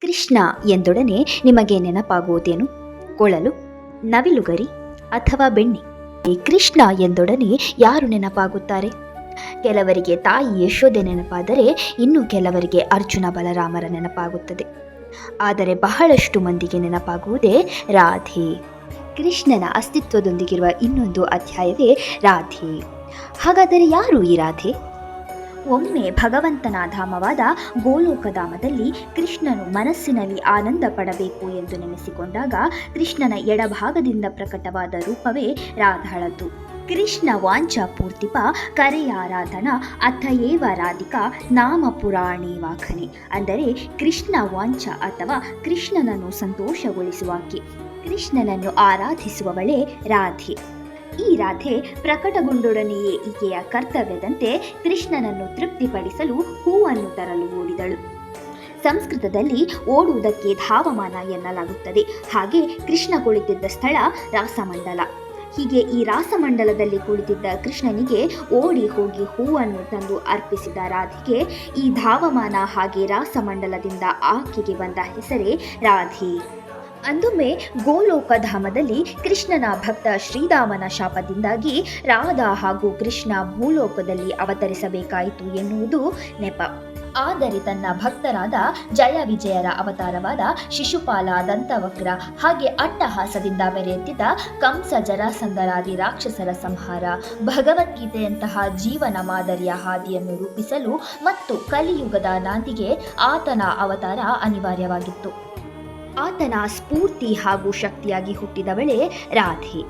ಕೃಷ್ಣ ಎಂದೊಡನೆ ನಿಮಗೆ ನೆನಪಾಗುವುದೇನು? ಕೊಳಲು, ನವಿಲುಗರಿ ಅಥವಾ ಬೆಣ್ಣೆ? ಈ ಕೃಷ್ಣ ಎಂದೊಡನೆ ಯಾರು ನೆನಪಾಗುತ್ತಾರೆ? ಕೆಲವರಿಗೆ ತಾಯಿ ಯಶೋದೆ ನೆನಪಾದರೆ ಇನ್ನು ಕೆಲವರಿಗೆ ಅರ್ಜುನ ಬಲರಾಮರ ನೆನಪಾಗುತ್ತದೆ. ಆದರೆ ಬಹಳಷ್ಟು ಮಂದಿಗೆ ನೆನಪಾಗುವುದೇ ರಾಧೆ. ಕೃಷ್ಣನ ಅಸ್ತಿತ್ವದೊಂದಿಗಿರುವ ಇನ್ನೊಂದು ಅಧ್ಯಾಯವೇ ರಾಧೆ. ಹಾಗಾದರೆ ಯಾರು ಈ ರಾಧೆ? ಒಮ್ಮೆ ಭಗವಂತನ ಧಾಮವಾದ ಗೋಲೋಕಧಾಮದಲ್ಲಿ ಕೃಷ್ಣನು ಮನಸ್ಸಿನಲ್ಲಿ ಆನಂದ ಪಡಬೇಕು ಎಂದು ನೆನೆಸಿಕೊಂಡಾಗ ಕೃಷ್ಣನ ಎಡಭಾಗದಿಂದ ಪ್ರಕಟವಾದ ರೂಪವೇ ರಾಧಾಳದ್ದು. ಕೃಷ್ಣ ವಾಂಚಾ ಪೂರ್ತಿಪ ಕರೆಯಾರಾಧನ ಅಥಯೇವ ರಾಧಿಕಾ ನಾಮ ಪುರಾಣೇ ವಾಖನೆ. ಅಂದರೆ ಕೃಷ್ಣ ವಾಂಚ ಅಥವಾ ಕೃಷ್ಣನನ್ನು ಸಂತೋಷಗೊಳಿಸುವಾಕೆ, ಕೃಷ್ಣನನ್ನು ಆರಾಧಿಸುವವಳೇ ರಾಧೆ. ಈ ರಾಧೆ ಪ್ರಕಟಗೊಂಡೊಡನೆಯೇ ಈಕೆಯ ಕರ್ತವ್ಯದಂತೆ ಕೃಷ್ಣನನ್ನು ತೃಪ್ತಿಪಡಿಸಲು ಹೂವನ್ನು ತರಲು ಓಡಿದಳು. ಸಂಸ್ಕೃತದಲ್ಲಿ ಓಡುವುದಕ್ಕೆ ಧಾವಮಾನ ಎನ್ನಲಾಗುತ್ತದೆ. ಹಾಗೆ ಕೃಷ್ಣ ಕುಳಿತಿದ್ದ ಸ್ಥಳ ರಾಸಮಂಡಲ. ಹೀಗೆ ಈ ರಾಸಮಂಡಲದಲ್ಲಿ ಕುಳಿತಿದ್ದ ಕೃಷ್ಣನಿಗೆ ಓಡಿ ಹೋಗಿ ಹೂವನ್ನು ತಂದು ಅರ್ಪಿಸಿದ ರಾಧೆಗೆ ಈ ಧಾವಮಾನ ಹಾಗೆ ರಾಸಮಂಡಲದಿಂದ ಆಕೆಗೆ ಬಂದ ಹೆಸರೇ ರಾಧೆ. ಅಂದೊಮ್ಮೆ ಗೋಲೋಕಧಾಮದಲ್ಲಿ ಕೃಷ್ಣನ ಭಕ್ತ ಶ್ರೀರಾಮನ ಶಾಪದಿಂದಾಗಿ ರಾಧಾ ಹಾಗೂ ಕೃಷ್ಣ ಭೂಲೋಕದಲ್ಲಿ ಅವತರಿಸಬೇಕಾಯಿತು ಎನ್ನುವುದು ನೆಪ. ಆದರೆ ತನ್ನ ಭಕ್ತರಾದ ಜಯ ವಿಜಯರ ಅವತಾರವಾದ ಶಿಶುಪಾಲ, ದಂತವಕ್ರ ಹಾಗೆ ಅಟ್ಟಹಾಸದಿಂದ ಮೆರೆಯುತ್ತಿದ್ದ ಕಂಸ, ಜರಾಸಂಧರಾದಿ ರಾಕ್ಷಸರ ಸಂಹಾರ, ಭಗವದ್ಗೀತೆಯಂತಹ ಜೀವನ ಮಾದರಿಯ ಹಾದಿಯನ್ನು ರೂಪಿಸಲು ಮತ್ತು ಕಲಿಯುಗದ ನಾಂದಿಗೆ ಆತನ ಅವತಾರ ಅನಿವಾರ್ಯವಾಗಿತ್ತು. ಆತನ ಸ್ಫೂರ್ತಿ ಹಾಗೂ ಶಕ್ತಿಯಾಗಿ ಹುಟ್ಟಿದವಳೇ ರಾಧೆ.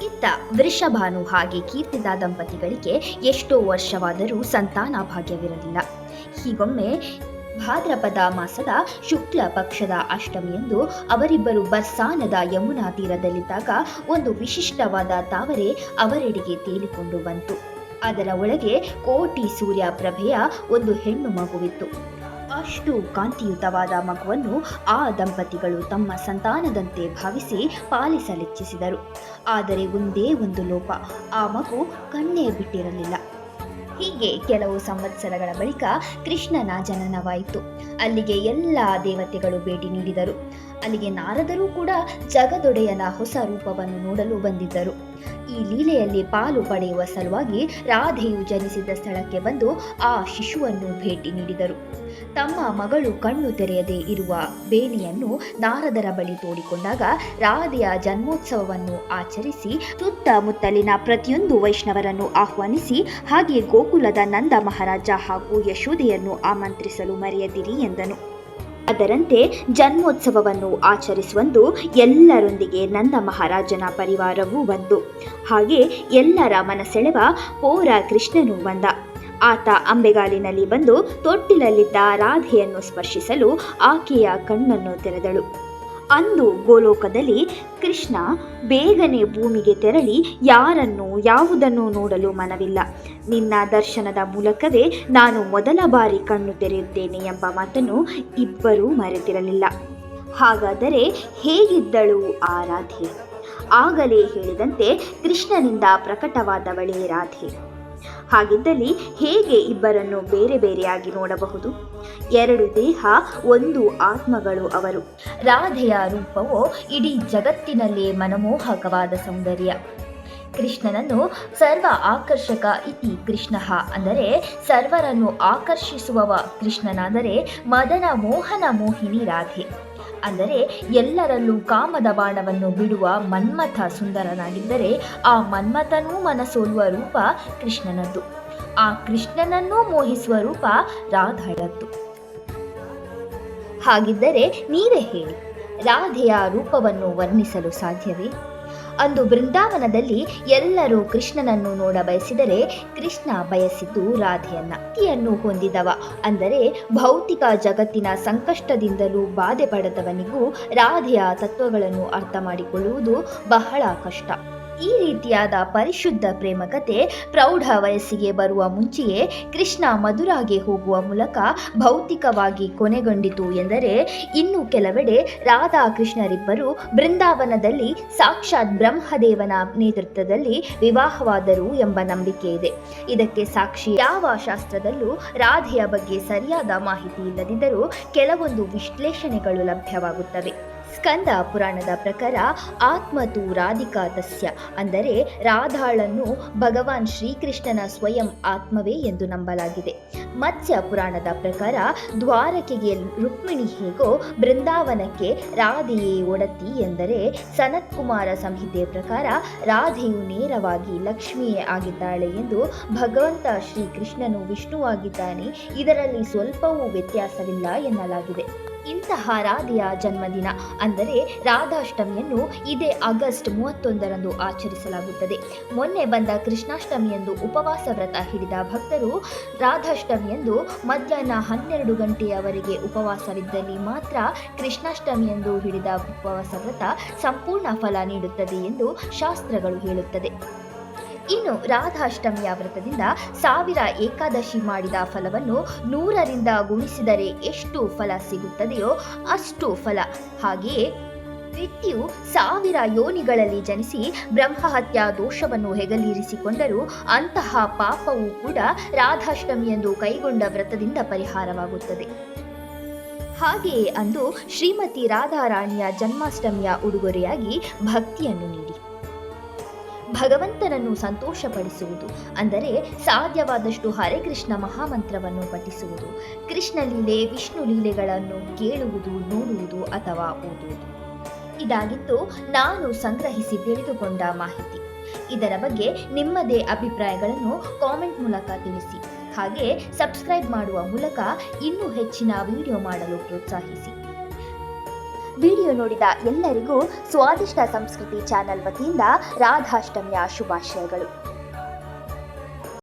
ಇತ್ತ ವೃಷಭಾನು ಹಾಗೆ ಕೀರ್ತಿದ ದಂಪತಿಗಳಿಗೆ ಎಷ್ಟೋ ವರ್ಷವಾದರೂ ಸಂತಾನ ಭಾಗ್ಯವಿರಲಿಲ್ಲ. ಹೀಗೊಮ್ಮೆ ಭಾದ್ರಪದ ಮಾಸದ ಶುಕ್ಲ ಪಕ್ಷದ ಅಷ್ಟಮಿಯಂದು ಅವರಿಬ್ಬರು ಬರ್ಸಾನದ ಯಮುನಾ ತೀರದಲ್ಲಿದ್ದಾಗ ಒಂದು ವಿಶಿಷ್ಟವಾದ ತಾವರೆ ಅವರೆಡೆಗೆ ತೇಲಿಕೊಂಡು ಬಂತು. ಅದರ ಒಳಗೆ ಕೋಟಿ ಸೂರ್ಯ ಪ್ರಭೆಯ ಒಂದು ಹೆಣ್ಣು ಮಗುವಿತ್ತು. ಅಷ್ಟು ಕಾಂತಿಯುತವಾದ ಮಗುವನ್ನು ಆ ದಂಪತಿಗಳು ತಮ್ಮ ಸಂತಾನದಂತೆ ಭಾವಿಸಿ ಪಾಲಿಸಲಿಚ್ಛಿಸಿದರು. ಆದರೆ ಒಂದೇ ಒಂದು ಲೋಪ, ಆ ಮಗು ಕಣ್ಣೇ ಬಿಟ್ಟಿರಲಿಲ್ಲ. ಹೀಗೆ ಕೆಲವು ಸಂವತ್ಸರಗಳ ಬಳಿಕ ಕೃಷ್ಣನ ಜನನವಾಯಿತು. ಅಲ್ಲಿಗೆ ಎಲ್ಲ ದೇವತೆಗಳು ಭೇಟಿ ನೀಡಿದರು. ಅಲ್ಲಿಗೆ ನಾರದರು ಕೂಡ ಜಗದೊಡೆಯನ ಹೊಸ ರೂಪವನ್ನು ನೋಡಲು ಬಂದಿದ್ದರು. ಈ ಲೀಲೆಯಲ್ಲಿ ಪಾಲು ಪಡೆಯುವ ಸಲುವಾಗಿ ರಾಧೆಯು ಜನಿಸಿದ ಸ್ಥಳಕ್ಕೆ ಬಂದು ಆ ಶಿಶುವನ್ನು ಭೇಟಿ ನೀಡಿದರು. ತಮ್ಮ ಮಗಳು ಕಣ್ಣು ತೆರೆಯದೇ ಇರುವ ಬೇನೆಯನ್ನು ನಾರದರ ಬಳಿ ತೋಡಿಕೊಂಡಾಗ ರಾಧೆಯ ಜನ್ಮೋತ್ಸವವನ್ನು ಆಚರಿಸಿ ಸುತ್ತಮುತ್ತಲಿನ ಪ್ರತಿಯೊಂದು ವೈಷ್ಣವರನ್ನು ಆಹ್ವಾನಿಸಿ ಹಾಗೆ ಗೋಕುಲದ ನಂದ ಮಹಾರಾಜ ಹಾಗೂ ಯಶೋದೆಯನ್ನು ಆಮಂತ್ರಿಸಲು ಮರೆಯದಿರಿ ಎಂದನು. ಅದರಂತೆ ಜನ್ಮೋತ್ಸವವನ್ನು ಆಚರಿಸುವಂದು ಎಲ್ಲರೊಂದಿಗೆ ನಂದ ಮಹಾರಾಜನ ಪರಿವಾರವೂ ಬಂದು ಹಾಗೆ ಎಲ್ಲರ ಮನಸೆಳೆವ ಪೋರ ಕೃಷ್ಣನು ಬಂದ. ಆತ ಅಂಬೆಗಾಲಿನಲ್ಲಿ ಬಂದು ತೊಟ್ಟಿಲಲ್ಲಿದ್ದ ರಾಧೆಯನ್ನು ಸ್ಪರ್ಶಿಸಲು ಆಕೆಯ ಕಣ್ಣನ್ನು ತೆರೆದಳು. ಅಂದು ಗೋಲೋಕದಲ್ಲಿ ಕೃಷ್ಣ ಬೇಗನೆ ಭೂಮಿಗೆ ತೆರಳಿ ಯಾರನ್ನು ಯಾವುದನ್ನು ನೋಡಲು ಮನವಿಲ್ಲ. ನಿನ್ನ ದರ್ಶನದ ಮೂಲಕವೇ ನಾನು ಮೊದಲ ಬಾರಿ ಕಣ್ಣು ತೆರೆಯುತ್ತೇನೆ ಎಂಬ ಮಾತನ್ನು ಇಬ್ಬರೂ ಮರೆತಿರಲಿಲ್ಲ. ಹಾಗಾದರೆ ಹೇಗಿದ್ದಳು ಆ ರಾಧೆ? ಆಗಲೇ ಹೇಳಿದಂತೆ ಕೃಷ್ಣನಿಂದ ಪ್ರಕಟವಾದವಳೇ ರಾಧೆ. ಹಾಗಿದ್ದಲ್ಲಿ ಹೇಗೆ ಇಬ್ಬರನ್ನು ಬೇರೆ ಬೇರೆಯಾಗಿ ನೋಡಬಹುದು? ಎರಡು ದೇಹ, ಒಂದು ಆತ್ಮಗಳು ಅವರು. ರಾಧೆಯ ರೂಪವು ಇಡೀ ಜಗತ್ತಿನಲ್ಲೇ ಮನಮೋಹಕವಾದ ಸೌಂದರ್ಯ. ಕೃಷ್ಣನನ್ನು ಸರ್ವ ಆಕರ್ಷಕ ಇತಿ ಕೃಷ್ಣ, ಅಂದರೆ ಸರ್ವರನ್ನು ಆಕರ್ಷಿಸುವವ ಕೃಷ್ಣನಾದರೆ ಮದನ ಮೋಹನ ಮೋಹಿನಿ ರಾಧೆ. ಅಂದರೆ ಎಲ್ಲರಲ್ಲೂ ಕಾಮದ ಬಾಣವನ್ನು ಬಿಡುವ ಮನ್ಮಥ ಸುಂದರನಾಗಿದ್ದರೆ ಆ ಮನ್ಮಥನೂ ಮನಸೋಲುವ ರೂಪ ಕೃಷ್ಣನದ್ದು. ಆ ಕೃಷ್ಣನನ್ನೂ ಮೋಹಿಸುವ ರೂಪ ರಾಧಾಳದ್ದು. ಹಾಗಿದ್ದರೆ ನೀವೇ ಹೇಳಿ, ರಾಧೆಯ ರೂಪವನ್ನು ವರ್ಣಿಸಲು ಸಾಧ್ಯವೇ? ಅಂದು ಬೃಂದಾವನದಲ್ಲಿ ಎಲ್ಲರೂ ಕೃಷ್ಣನನ್ನು ನೋಡ ಬಯಸಿದರೆ ಕೃಷ್ಣ ಬಯಸಿದ್ದು ರಾಧೆಯನ್ನು ಹೊಂದಿದವ. ಅಂದರೆ ಭೌತಿಕ ಜಗತ್ತಿನ ಸಂಕಷ್ಟದಿಂದಲೂ ಬಾಧೆ ಪಡೆದವನಿಗೂ ರಾಧೆಯ ತತ್ವಗಳನ್ನು ಅರ್ಥ ಮಾಡಿಕೊಳ್ಳುವುದು ಬಹಳ ಕಷ್ಟ. ಈ ರೀತಿಯಾದ ಪರಿಶುದ್ಧ ಪ್ರೇಮ ಕಥೆ ಪ್ರೌಢ ವಯಸ್ಸಿಗೆ ಬರುವ ಮುಂಚೆಯೇ ಕೃಷ್ಣ ಮಧುರಾಗೆ ಹೋಗುವ ಮೂಲಕ ಭೌತಿಕವಾಗಿ ಕೊನೆಗೊಂಡಿತು ಎಂದರೆ, ಇನ್ನು ಕೆಲವೆಡೆ ರಾಧಾ ಕೃಷ್ಣರಿಬ್ಬರು ಬೃಂದಾವನದಲ್ಲಿ ಸಾಕ್ಷಾತ್ ಬ್ರಹ್ಮದೇವನ ನೇತೃತ್ವದಲ್ಲಿ ವಿವಾಹವಾದರು ಎಂಬ ನಂಬಿಕೆ ಇದೆ. ಇದಕ್ಕೆ ಸಾಕ್ಷಿ ಯಾವ ಶಾಸ್ತ್ರದಲ್ಲೂ ರಾಧೆಯ ಬಗ್ಗೆ ಸರಿಯಾದ ಮಾಹಿತಿ ಇಲ್ಲದಿದ್ದರೂ ಕೆಲವೊಂದು ವಿಶ್ಲೇಷಣೆಗಳು ಲಭ್ಯವಾಗುತ್ತವೆ. ಸ್ಕಂದ ಪುರಾಣದ ಪ್ರಕಾರ ಆತ್ಮತು ರಾಧಿಕಾ ತಸ್ಯ, ಅಂದರೆ ರಾಧಾಳನ್ನು ಭಗವಾನ್ ಶ್ರೀಕೃಷ್ಣನ ಸ್ವಯಂ ಆತ್ಮವೇ ಎಂದು ನಂಬಲಾಗಿದೆ. ಮತ್ಸ್ಯ ಪುರಾಣದ ಪ್ರಕಾರ ದ್ವಾರಕೆಗೆ ರುಕ್ಮಿಣಿ ಹೇಗೋ ಬೃಂದಾವನಕ್ಕೆ ರಾಧೆಯೇ ಒಡತಿ ಎಂದರೆ, ಸನತ್ ಕುಮಾರ ಸಂಹಿತೆ ಪ್ರಕಾರ ರಾಧೆಯು ನೇರವಾಗಿ ಲಕ್ಷ್ಮಿಯೇ ಆಗಿದ್ದಾಳೆ ಎಂದು, ಭಗವಂತ ಶ್ರೀಕೃಷ್ಣನು ವಿಷ್ಣುವಾಗಿದ್ದಾನೆ, ಇದರಲ್ಲಿ ಸ್ವಲ್ಪವೂ ವ್ಯತ್ಯಾಸವಿಲ್ಲ ಎನ್ನಲಾಗಿದೆ. ಇಂತಹ ರಾಧೆಯ ಜನ್ಮದಿನ ಅಂದರೆ ರಾಧಾಷ್ಟಮಿಯನ್ನು ಇದೇ ಆಗಸ್ಟ್ 31ರಂದು ಆಚರಿಸಲಾಗುತ್ತದೆ. ಮೊನ್ನೆ ಬಂದ ಕೃಷ್ಣಾಷ್ಟಮಿಯಂದು ಉಪವಾಸ ವ್ರತ ಹಿಡಿದ ಭಕ್ತರು ರಾಧಾಷ್ಟಮಿಯಂದು ಮಧ್ಯಾಹ್ನ 12 ಗಂಟೆಯವರೆಗೆ ಉಪವಾಸವಿದ್ದಲ್ಲಿ ಮಾತ್ರ ಕೃಷ್ಣಾಷ್ಟಮಿಯಂದು ಹಿಡಿದ ಉಪವಾಸ ವ್ರತ ಸಂಪೂರ್ಣ ಫಲ ನೀಡುತ್ತದೆ ಎಂದು ಶಾಸ್ತ್ರಗಳು ಹೇಳುತ್ತದೆ. ಇನ್ನು ರಾಧಾಷ್ಟಮಿಯ ವ್ರತದಿಂದ 1000 ಏಕಾದಶಿ ಮಾಡಿದ ಫಲವನ್ನು 100ರಿಂದ ಗುಣಿಸಿದರೆ ಎಷ್ಟು ಫಲ ಸಿಗುತ್ತದೆಯೋ ಅಷ್ಟು ಫಲ. ಹಾಗೆಯೇ ವ್ಯಕ್ತಿಯು 1000 ಯೋನಿಗಳಲ್ಲಿ ಜನಿಸಿ ಬ್ರಹ್ಮಹತ್ಯಾ ದೋಷವನ್ನು ಹೆಗಲಿರಿಸಿಕೊಂಡರೂ ಅಂತಹ ಪಾಪವೂ ಕೂಡ ರಾಧಾಷ್ಟಮಿಯಂದು ಕೈಗೊಂಡ ವ್ರತದಿಂದ ಪರಿಹಾರವಾಗುತ್ತದೆ. ಹಾಗೆಯೇ ಅಂದು ಶ್ರೀಮತಿ ರಾಧಾರಾಣಿಯ ಜನ್ಮಾಷ್ಟಮಿಯ ಉಡುಗೊರೆಯಾಗಿ ಭಕ್ತಿಯನ್ನು ನೀಡಿ ಭಗವಂತನನ್ನು ಸಂತೋಷಪಡಿಸುವುದು, ಅಂದರೆ ಸಾಧ್ಯವಾದಷ್ಟು ಹರೇ ಕೃಷ್ಣ ಮಹಾಮಂತ್ರವನ್ನು ಪಠಿಸುವುದು, ಕೃಷ್ಣ ಲೀಲೆ ವಿಷ್ಣು ಲೀಲೆಗಳನ್ನು ಕೇಳುವುದು, ನೋಡುವುದು ಅಥವಾ ಓದುವುದು. ಇದಾಗಿತ್ತು ನಾನು ಸಂಗ್ರಹಿಸಿ ತಿಳಿದುಕೊಂಡ ಮಾಹಿತಿ. ಇದರ ಬಗ್ಗೆ ನಿಮ್ಮದೇ ಅಭಿಪ್ರಾಯಗಳನ್ನು ಕಾಮೆಂಟ್ ಮೂಲಕ ತಿಳಿಸಿ. ಹಾಗೆ ಸಬ್ಸ್ಕ್ರೈಬ್ ಮಾಡುವ ಮೂಲಕ ಇನ್ನೂ ಹೆಚ್ಚಿನ ವಿಡಿಯೋ ಮಾಡಲು ಪ್ರೋತ್ಸಾಹಿಸಿ. ವಿಡಿಯೋ ನೋಡಿದ ಎಲ್ಲರಿಗೂ ಸ್ವಾದಿಷ್ಟ ಸಂಸ್ಕೃತಿ ಚಾನೆಲ್ ವತಿಯಿಂದ ರಾಧಾಷ್ಟಮಿಯ ಶುಭಾಶಯಗಳು.